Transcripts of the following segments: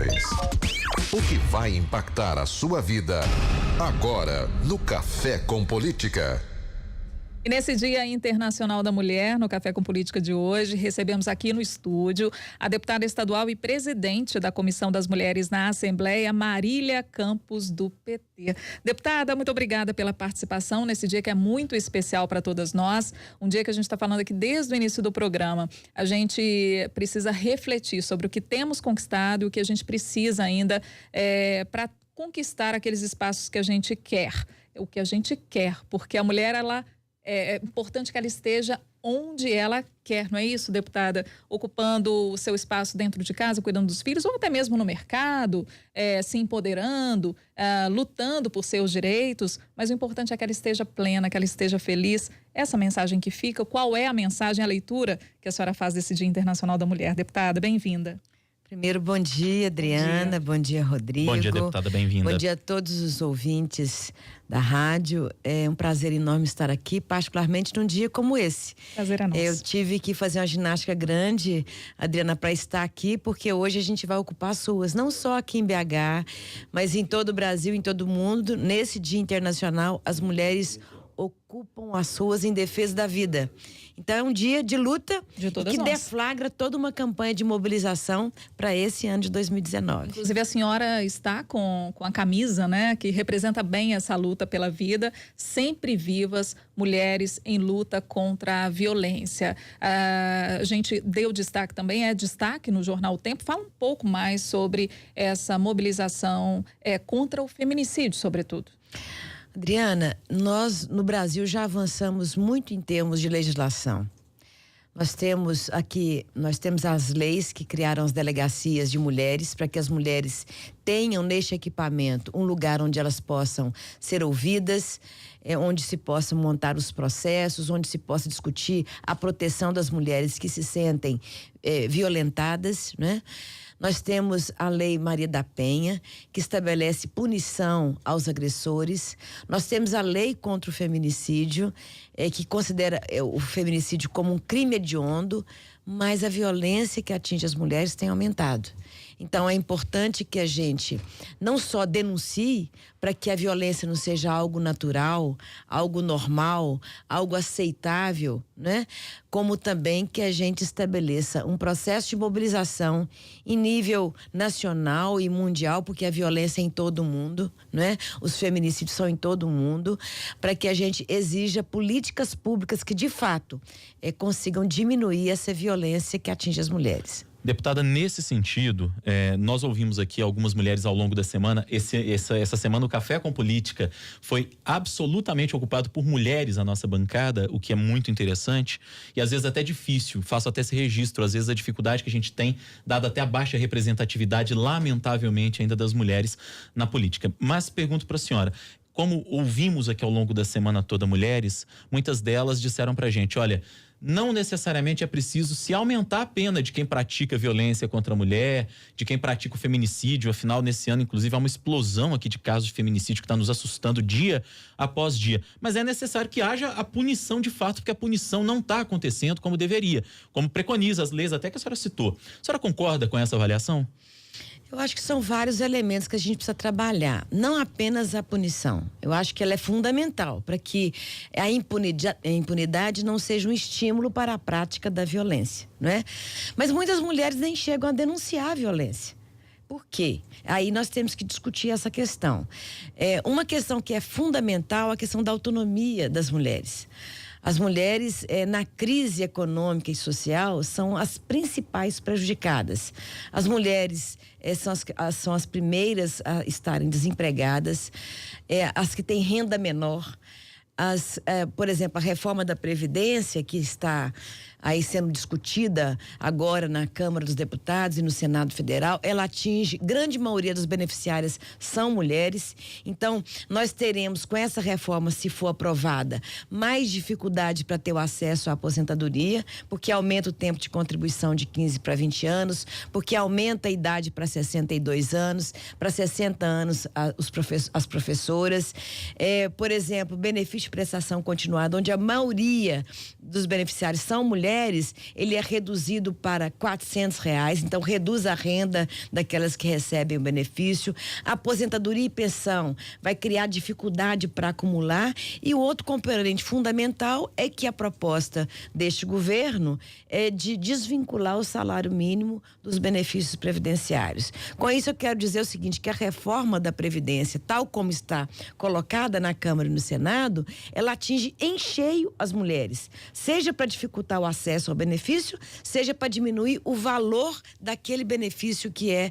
Informações. O que vai impactar a sua vida agora no Café com Política. E nesse Dia Internacional da Mulher, no Café com Política de hoje, recebemos aqui no estúdio a deputada estadual e presidente da Comissão das Mulheres na Assembleia, Marília Campos, do PT. Deputada, muito obrigada pela participação nesse dia que é muito especial para todas nós. Um dia que a gente está falando aqui desde o início do programa. A gente precisa refletir sobre o que temos conquistado e o que a gente precisa ainda para conquistar aqueles espaços que a gente quer. O que a gente quer, porque a mulher, é importante que ela esteja onde ela quer, não é isso, deputada? Ocupando o seu espaço dentro de casa, cuidando dos filhos, ou até mesmo no mercado, se empoderando, lutando por seus direitos, mas o importante é que ela esteja plena, que ela esteja feliz. Essa mensagem que fica, qual é a mensagem, a leitura que a senhora faz desse Dia Internacional da Mulher? Deputada, bem-vinda. Primeiro, bom dia, Adriana, bom dia, Rodrigo. Bom dia, deputada, bem-vinda. Bom dia a todos os ouvintes da rádio. É um prazer enorme estar aqui, particularmente num dia como esse. Prazer é nosso. Eu tive que fazer uma ginástica grande, Adriana, para estar aqui, porque hoje a gente vai ocupar as ruas, não só aqui em BH, mas em todo o Brasil, em todo o mundo. Nesse Dia Internacional, as mulheres ocupam as ruas em defesa da vida. Então é um dia de luta de todas que nós. deflagra toda uma campanha de mobilização para esse ano de 2019. Inclusive a senhora está com a camisa, né, que representa bem essa luta pela vida, sempre vivas, mulheres em luta contra a violência. A gente deu destaque também, destaque no jornal O Tempo. Fala um pouco mais sobre essa mobilização contra o feminicídio, sobretudo. Adriana, nós no Brasil já avançamos muito em termos de legislação. Nós temos as leis que criaram as delegacias de mulheres para que as mulheres tenham neste equipamento um lugar onde elas possam ser ouvidas, onde se possam montar os processos, onde se possa discutir a proteção das mulheres que se sentem violentadas, né? Nós temos a Lei Maria da Penha, que estabelece punição aos agressores. Nós temos a Lei contra o Feminicídio, que considera o feminicídio como um crime hediondo, mas a violência que atinge as mulheres tem aumentado. Então é importante que a gente não só denuncie para que a violência não seja algo natural, algo normal, algo aceitável, né? Como também que a gente estabeleça um processo de mobilização em nível nacional e mundial, porque a violência é em todo o mundo, né? Os feminicídios são em todo o mundo, para que a gente exija políticas públicas que de fato consigam diminuir essa violência que atinge as mulheres. Deputada, nesse sentido, nós ouvimos aqui algumas mulheres ao longo da semana. Essa semana o Café com Política foi absolutamente ocupado por mulheres, a nossa bancada, o que é muito interessante e às vezes até difícil. Faço até esse registro, às vezes a dificuldade que a gente tem, dada até a baixa representatividade, lamentavelmente, ainda das mulheres na política. Mas pergunto para a senhora, como ouvimos aqui ao longo da semana toda mulheres, muitas delas disseram pra gente, olha, não necessariamente é preciso se aumentar a pena de quem pratica violência contra a mulher, de quem pratica o feminicídio. Afinal, nesse ano, inclusive, há uma explosão aqui de casos de feminicídio que está nos assustando dia após dia. Mas é necessário que haja a punição de fato, porque a punição não está acontecendo como deveria, como preconiza as leis até que a senhora citou. A senhora concorda com essa avaliação? Eu acho que são vários elementos que a gente precisa trabalhar, não apenas a punição. Eu acho que ela é fundamental para que a impunidade não seja um estímulo para a prática da violência, não é? Mas muitas mulheres nem chegam a denunciar a violência. Por quê? Aí nós temos que discutir essa questão. Uma questão que é fundamental é a questão da autonomia das mulheres. As mulheres, na crise econômica e social, são as principais prejudicadas. As mulheres são as primeiras a estarem desempregadas, as que têm renda menor. Por exemplo, a reforma da Previdência, que está aí sendo discutida agora na Câmara dos Deputados e no Senado Federal, ela atinge, grande maioria dos beneficiárias são mulheres. Então, nós teremos com essa reforma, se for aprovada, mais dificuldade para ter o acesso à aposentadoria, porque aumenta o tempo de contribuição de 15 para 20 anos, porque aumenta a idade para 62 anos, para 60 anos as professoras. Por exemplo, benefício de prestação continuada, onde a maioria dos beneficiários são mulheres, mulheres, ele é reduzido para R$400, então reduz a renda daquelas que recebem o benefício. A aposentadoria e pensão vai criar dificuldade para acumular, e o outro componente fundamental é que a proposta deste governo é de desvincular o salário mínimo dos benefícios previdenciários. Com isso eu quero dizer o seguinte, que a reforma da Previdência, tal como está colocada na Câmara e no Senado, ela atinge em cheio as mulheres, seja para dificultar o acesso ao benefício, seja para diminuir o valor daquele benefício que é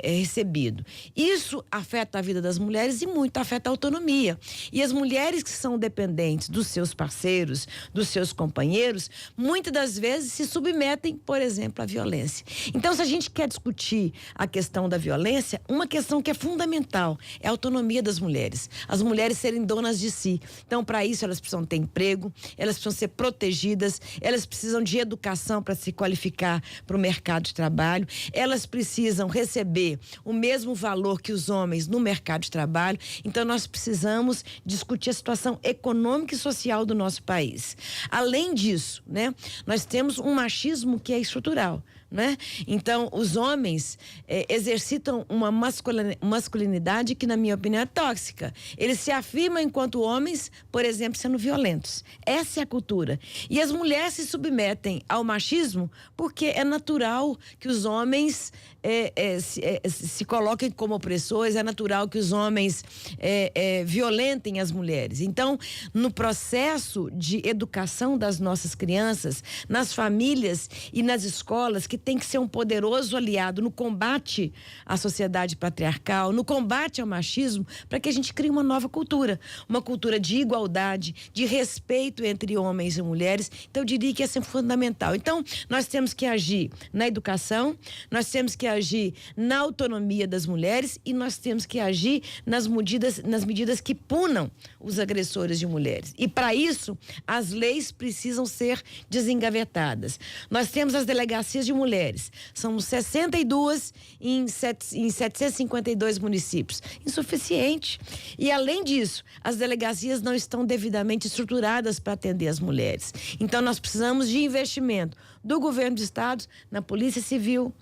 recebido. Isso afeta a vida das mulheres e muito afeta a autonomia. E as mulheres que são dependentes dos seus parceiros, dos seus companheiros, muitas das vezes se submetem, por exemplo, à violência. Então, se a gente quer discutir a questão da violência, uma questão que é fundamental é a autonomia das mulheres. As mulheres serem donas de si. Então, para isso, elas precisam ter emprego, elas precisam ser protegidas, elas precisam de educação para se qualificar para o mercado de trabalho, elas precisam receber o mesmo valor que os homens no mercado de trabalho. Então, nós precisamos discutir a situação econômica e social do nosso país. Além disso, né, nós temos um machismo que é estrutural, né? Então, os homens exercitam uma masculinidade que, na minha opinião, é tóxica. Eles se afirmam enquanto homens, por exemplo, sendo violentos. Essa é a cultura. E as mulheres se submetem ao machismo porque é natural que os homens se coloquem como opressores, é natural que os homens violentem as mulheres. Então, no processo de educação das nossas crianças, nas famílias e nas escolas, que tem que ser um poderoso aliado no combate à sociedade patriarcal, no combate ao machismo, para que a gente crie uma nova cultura, uma cultura de igualdade, de respeito entre homens e mulheres. Então, eu diria que isso é fundamental. Então, nós temos que agir na educação, nós temos que agir na autonomia das mulheres e nós temos que agir nas medidas que punam os agressores de mulheres. E, para isso, as leis precisam ser desengavetadas. Nós temos as delegacias de mulheres. São 62 em 752 municípios. Insuficiente. E, além disso, as delegacias não estão devidamente estruturadas para atender as mulheres. Então, nós precisamos de investimento do governo do estado, na Polícia Civil,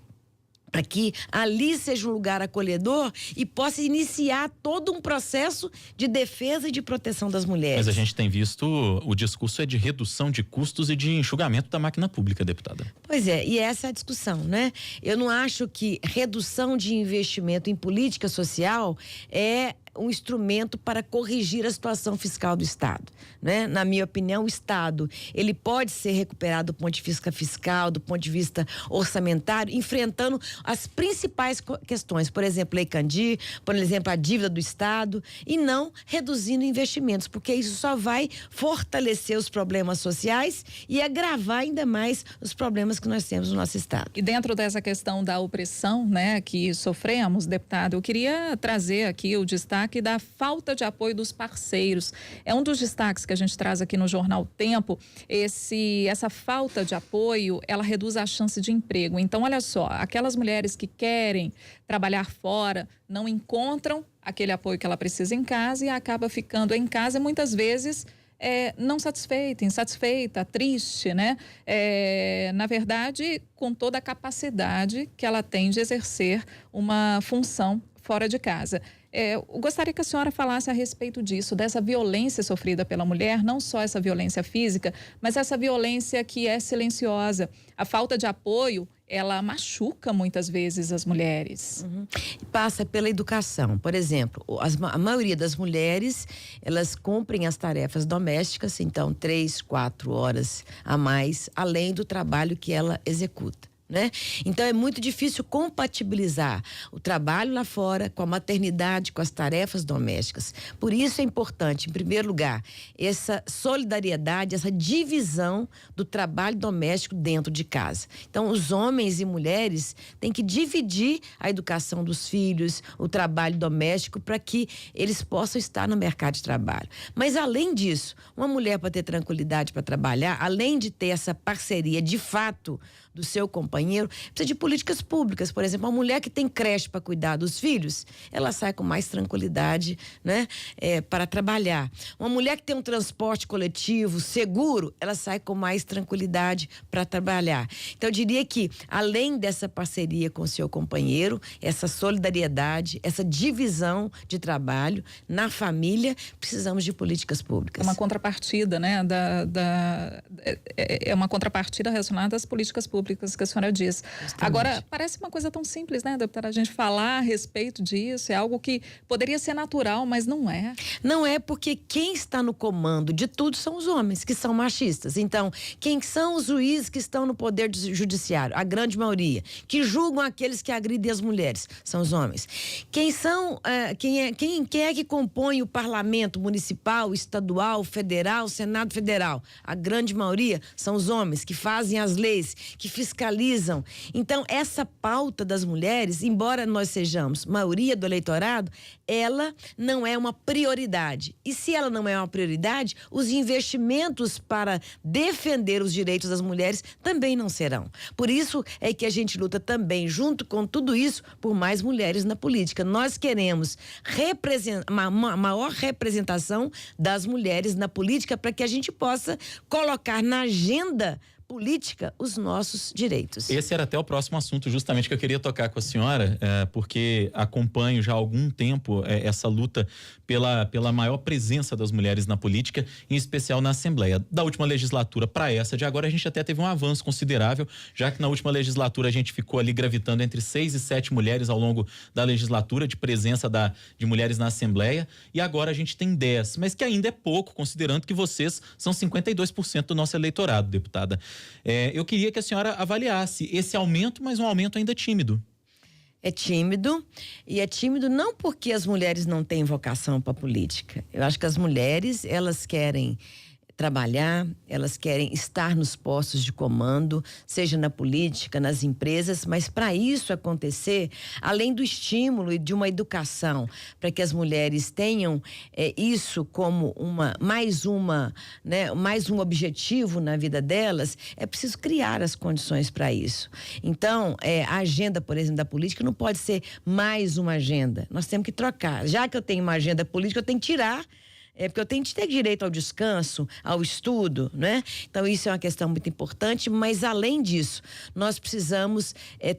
para que ali seja um lugar acolhedor e possa iniciar todo um processo de defesa e de proteção das mulheres. Mas a gente tem visto, o discurso é de redução de custos e de enxugamento da máquina pública, deputada. Pois é, e essa é a discussão, né? Eu não acho que redução de investimento em política social é um instrumento para corrigir a situação fiscal do Estado, né? Na minha opinião, o Estado, ele pode ser recuperado do ponto de vista fiscal, do ponto de vista orçamentário, enfrentando as principais questões, por exemplo, Lei Candir, por exemplo, a dívida do Estado, e não reduzindo investimentos, porque isso só vai fortalecer os problemas sociais e agravar ainda mais os problemas que nós temos no nosso Estado. E dentro dessa questão da opressão, né, que sofremos, deputado, eu queria trazer aqui o destaque da falta de apoio dos parceiros. É um dos destaques que a gente traz aqui no Jornal Tempo. Essa falta de apoio, ela reduz a chance de emprego. Então, olha só, aquelas mulheres que querem trabalhar fora não encontram aquele apoio que ela precisa em casa e acaba ficando em casa, muitas vezes não satisfeita, insatisfeita, triste, né? Na verdade, com toda a capacidade que ela tem de exercer uma função fora de casa. Eu gostaria que a senhora falasse a respeito disso, dessa violência sofrida pela mulher, não só essa violência física, mas essa violência que é silenciosa. A falta de apoio, ela machuca muitas vezes as mulheres. Passa pela educação. Por exemplo, a maioria das mulheres, elas cumprem as tarefas domésticas, então 3, 4 horas a mais, além do trabalho que ela executa, né? Então é muito difícil compatibilizar o trabalho lá fora com a maternidade, com as tarefas domésticas. Por isso é importante, em primeiro lugar, essa solidariedade, essa divisão do trabalho doméstico dentro de casa. Então os homens e mulheres têm que dividir a educação dos filhos, o trabalho doméstico, para que eles possam estar no mercado de trabalho. Mas, além disso, uma mulher, para ter tranquilidade para trabalhar, além de ter essa parceria de fato do seu companheiro, companheiro, precisa de políticas públicas. Por exemplo, uma mulher que tem creche para cuidar dos filhos, ela sai com mais tranquilidade, né, para trabalhar. Uma mulher que tem um transporte coletivo seguro, ela sai com mais tranquilidade para trabalhar. Então, eu diria que, além dessa parceria com o seu companheiro, essa solidariedade, essa divisão de trabalho na família, precisamos de políticas públicas. É uma contrapartida, né? É uma contrapartida relacionada às políticas públicas que a senhora diz. Justamente. Agora, parece uma coisa tão simples, né, deputada? A gente falar a respeito disso, é algo que poderia ser natural, mas não é. Não é, porque quem está no comando de tudo são os homens, que são machistas. Então, quem são os juízes que estão no poder judiciário? A grande maioria. Que julgam aqueles que agridem as mulheres? São os homens. Quem é que compõe o parlamento municipal, estadual, federal, Senado Federal? A grande maioria são os homens que fazem as leis, que fiscalizam. Então, essa pauta das mulheres, embora nós sejamos maioria do eleitorado, ela não é uma prioridade. E se ela não é uma prioridade, os investimentos para defender os direitos das mulheres também não serão. Por isso é que a gente luta também, junto com tudo isso, por mais mulheres na política. Nós queremos uma maior representação das mulheres na política para que a gente possa colocar na agenda política os nossos direitos. Esse era até o próximo assunto justamente que eu queria tocar com a senhora, porque acompanho já há algum tempo essa luta pela maior presença das mulheres na política, em especial na Assembleia. Da última legislatura para essa de agora, a gente até teve um avanço considerável, já que na última legislatura a gente ficou ali gravitando entre 6 e 7 mulheres ao longo da legislatura, de presença de mulheres na Assembleia, e agora a gente tem 10, mas que ainda é pouco, considerando que vocês são 52% do nosso eleitorado, deputada. Eu queria que a senhora avaliasse esse aumento, mas um aumento ainda tímido. É tímido, e é tímido não porque as mulheres não têm vocação para a política. Eu acho que as mulheres, elas querem trabalhar, elas querem estar nos postos de comando, seja na política, nas empresas, mas para isso acontecer, além do estímulo e de uma educação, para que as mulheres tenham isso como mais um objetivo na vida delas, é preciso criar as condições para isso. Então, a agenda, por exemplo, da política não pode ser mais uma agenda. Nós temos que trocar. Já que eu tenho uma agenda política, eu tenho que tirar. Porque eu tenho que ter direito ao descanso, ao estudo, né? Então, isso é uma questão muito importante, mas além disso, nós precisamos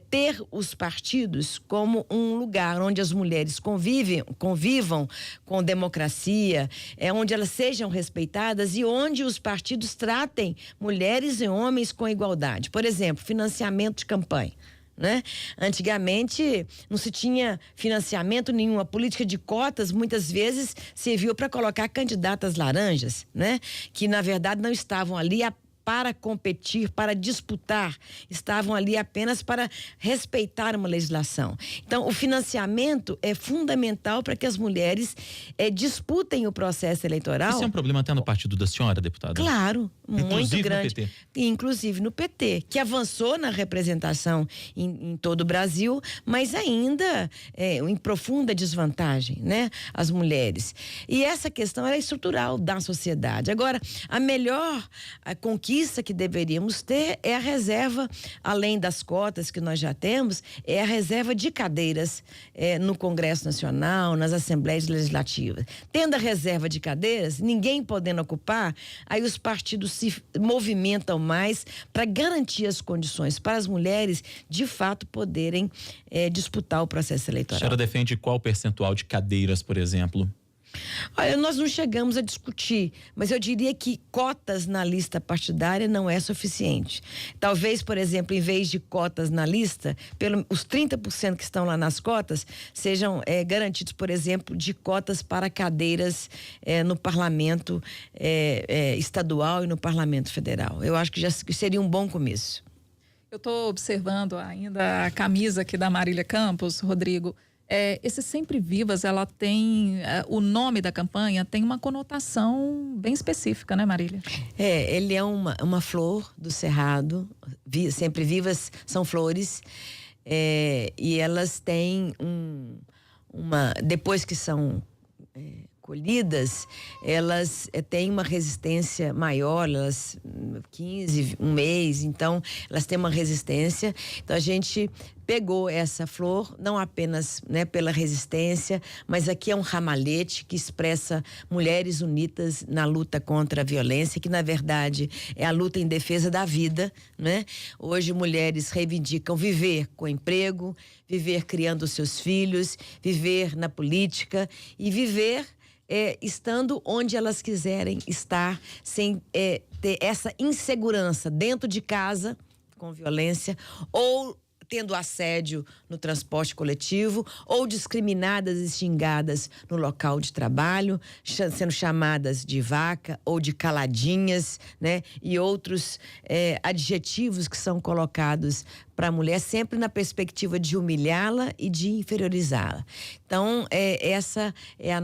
ter os partidos como um lugar onde as mulheres convivam com democracia, onde elas sejam respeitadas e onde os partidos tratem mulheres e homens com igualdade. Por exemplo, financiamento de campanha. Né? Antigamente não se tinha financiamento nenhum. A política de cotas muitas vezes serviu para colocar candidatas laranjas, né? Que na verdade não estavam ali para competir, para disputar, estavam ali apenas para respeitar uma legislação. Então, o financiamento é fundamental para que as mulheres disputem o processo eleitoral. Isso é um problema até no partido da senhora, deputada? Claro, muito grande. No PT. Inclusive no PT, que avançou na representação em todo o Brasil, mas ainda em profunda desvantagem, né? As mulheres. E essa questão é estrutural da sociedade. Agora, a melhor conquista que deveríamos ter é a reserva, além das cotas que nós já temos, é a reserva de cadeiras no Congresso Nacional, nas Assembleias Legislativas. Tendo a reserva de cadeiras, ninguém podendo ocupar, aí os partidos se movimentam mais para garantir as condições para as mulheres, de fato, poderem disputar o processo eleitoral. A senhora defende qual percentual de cadeiras, por exemplo? Olha, nós não chegamos a discutir, mas eu diria que cotas na lista partidária não é suficiente. Talvez, por exemplo, em vez de cotas na lista, os 30% que estão lá nas cotas sejam garantidos, por exemplo, de cotas para cadeiras no parlamento estadual e no parlamento federal. Eu acho que já seria um bom começo. Eu estou observando ainda a camisa aqui da Marília Campos, Rodrigo. Esse Sempre Vivas, ela tem, o nome da campanha tem uma conotação bem específica, né, Marília? Ele é uma flor do cerrado, Sempre Vivas são flores, e elas têm depois que são acolhidas, elas têm uma resistência maior, elas 15, um mês, então elas têm uma resistência. Então a gente pegou essa flor, não apenas, né, pela resistência, mas aqui é um ramalhete que expressa mulheres unidas na luta contra a violência, que na verdade é a luta em defesa da vida, né? Hoje mulheres reivindicam viver com emprego, viver criando seus filhos, viver na política e viver estando onde elas quiserem estar, sem ter essa insegurança dentro de casa, com violência, ou tendo assédio no transporte coletivo, ou discriminadas e xingadas no local de trabalho, sendo chamadas de vaca ou de caladinhas, né? E outros adjetivos que são colocados para a mulher, sempre na perspectiva de humilhá-la e de inferiorizá-la. Então, essa é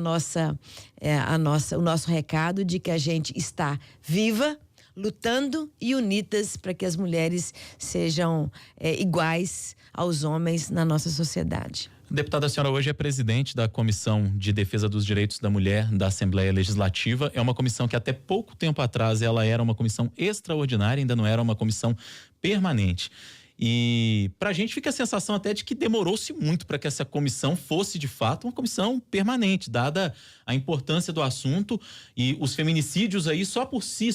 o nosso recado de que a gente está viva, lutando e unidas para que as mulheres sejam iguais aos homens na nossa sociedade. Deputada, a senhora hoje é presidente da Comissão de Defesa dos Direitos da Mulher da Assembleia Legislativa. É uma comissão que até pouco tempo atrás ela era uma comissão extraordinária, ainda não era uma comissão permanente. E pra gente fica a sensação até de que demorou-se muito para que essa comissão fosse de fato uma comissão permanente, dada a importância do assunto, e os feminicídios aí só por si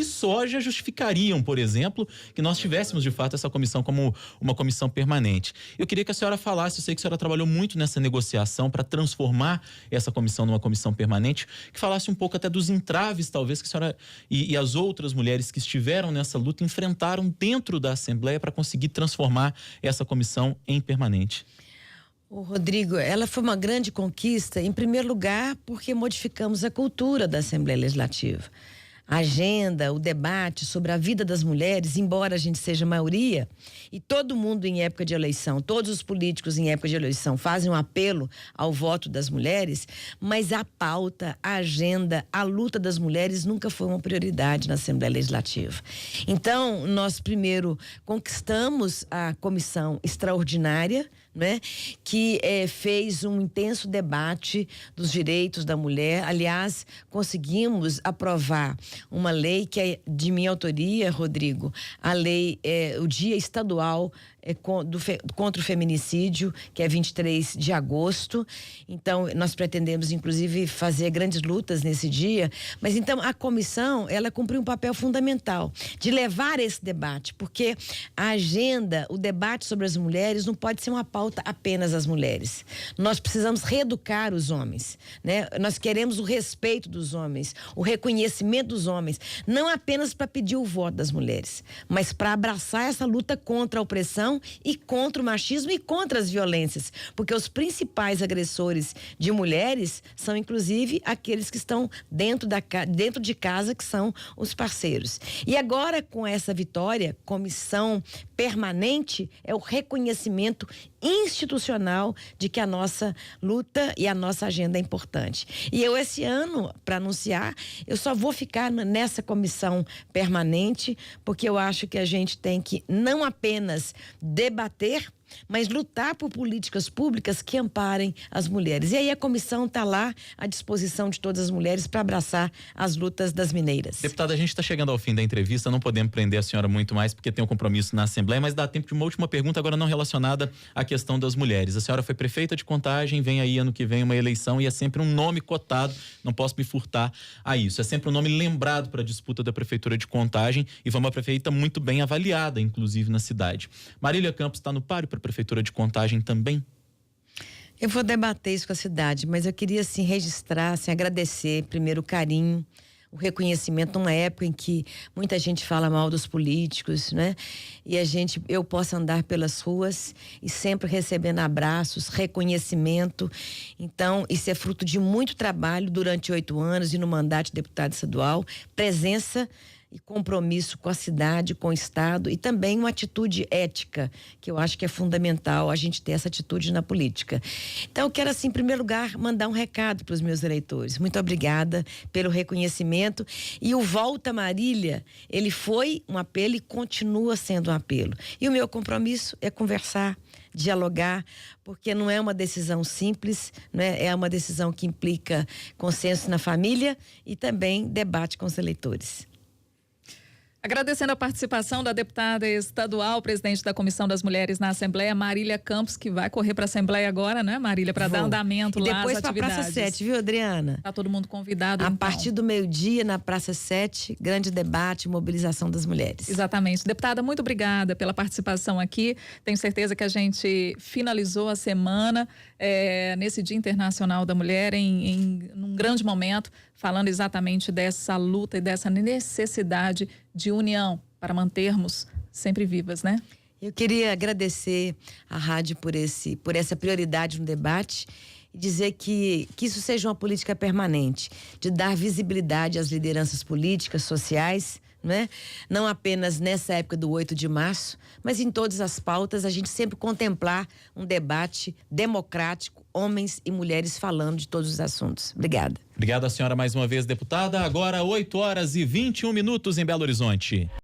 só já justificariam, por exemplo, que nós tivéssemos de fato essa comissão como uma comissão permanente. Eu queria que a senhora falasse, eu sei que a senhora trabalhou muito nessa negociação para transformar essa comissão numa comissão permanente, que falasse um pouco até dos entraves, talvez, que a senhora e as outras mulheres que estiveram nessa luta enfrentaram dentro da Assembleia para conseguir transformar essa comissão em permanente. O Rodrigo, ela foi uma grande conquista, em primeiro lugar, porque modificamos a cultura da Assembleia Legislativa. A agenda, o debate sobre a vida das mulheres, embora a gente seja maioria, e todo mundo em época de eleição, todos os políticos em época de eleição fazem um apelo ao voto das mulheres, mas a pauta, a agenda, a luta das mulheres nunca foi uma prioridade na Assembleia Legislativa. Então, nós primeiro conquistamos a comissão extraordinária, né, que fez um intenso debate dos direitos da mulher. Aliás, conseguimos aprovar uma lei que é de minha autoria, Rodrigo, a lei, o Dia Estadual contra o Feminicídio, que é 23 de agosto. Então, nós pretendemos, inclusive, fazer grandes lutas nesse dia. Mas, então, a comissão, ela cumpriu um papel fundamental de levar esse debate, porque a agenda, o debate sobre as mulheres não pode ser uma pauta apenas às mulheres. Nós precisamos reeducar os homens, né? Nós queremos o respeito dos homens, o reconhecimento dos homens, não apenas para pedir o voto das mulheres, mas para abraçar essa luta contra a opressão e contra o machismo e contra as violências, porque os principais agressores de mulheres são inclusive aqueles que estão dentro de casa, que são os parceiros. E agora, com essa vitória, comissão permanente, é o reconhecimento institucional de que a nossa luta e a nossa agenda é importante. E eu, esse ano, para anunciar, eu só vou ficar nessa comissão permanente, porque eu acho que a gente tem que não apenas debater, mas lutar por políticas públicas que amparem as mulheres. E aí a comissão está lá à disposição de todas as mulheres para abraçar as lutas das mineiras. Deputada, a gente está chegando ao fim da entrevista, não podemos prender a senhora muito mais porque tem um compromisso na Assembleia, mas dá tempo de uma última pergunta, agora não relacionada à questão das mulheres. A senhora foi prefeita de Contagem, vem aí ano que vem uma eleição e é sempre um nome cotado, não posso me furtar a isso. É sempre um nome lembrado para a disputa da prefeitura de Contagem e foi uma prefeita muito bem avaliada, inclusive na cidade. Marília Campos está no páreo para a prefeitura de Contagem também? Eu vou debater isso com a cidade, mas eu queria assim registrar, assim, agradecer primeiro o carinho, o reconhecimento numa época em que muita gente fala mal dos políticos, né? E eu posso andar pelas ruas e sempre recebendo abraços, reconhecimento. Então, isso é fruto de muito trabalho durante 8 anos e no mandato de deputado estadual, presença e compromisso com a cidade, com o Estado e também uma atitude ética, que eu acho que é fundamental a gente ter essa atitude na política. Então, eu quero, assim, em primeiro lugar, mandar um recado para os meus eleitores. Muito obrigada pelo reconhecimento. E o Volta Marília, ele foi um apelo e continua sendo um apelo. E o meu compromisso é conversar, dialogar, porque não é uma decisão simples, né? É uma decisão que implica consenso na família e também debate com os eleitores. Agradecendo a participação da deputada estadual, presidente da Comissão das Mulheres na Assembleia, Marília Campos, que vai correr para a Assembleia agora, né, Marília, para dar andamento lá às atividades. E depois para a Praça 7, viu, Adriana? Tá todo mundo convidado, A então. partir do meio-dia, na Praça 7, grande debate, mobilização das mulheres. Exatamente. Deputada, muito obrigada pela participação aqui. Tenho certeza que a gente finalizou a semana nesse Dia Internacional da Mulher num grande momento, falando exatamente dessa luta e dessa necessidade de união para mantermos sempre vivas, né? Eu queria agradecer à rádio por essa prioridade no debate e dizer que isso seja uma política permanente, de dar visibilidade às lideranças políticas, sociais, né? Não apenas nessa época do 8 de março, mas em todas as pautas, a gente sempre contemplar um debate democrático, homens e mulheres falando de todos os assuntos. Obrigada. Obrigado a senhora mais uma vez, deputada. Agora 8h21 em Belo Horizonte.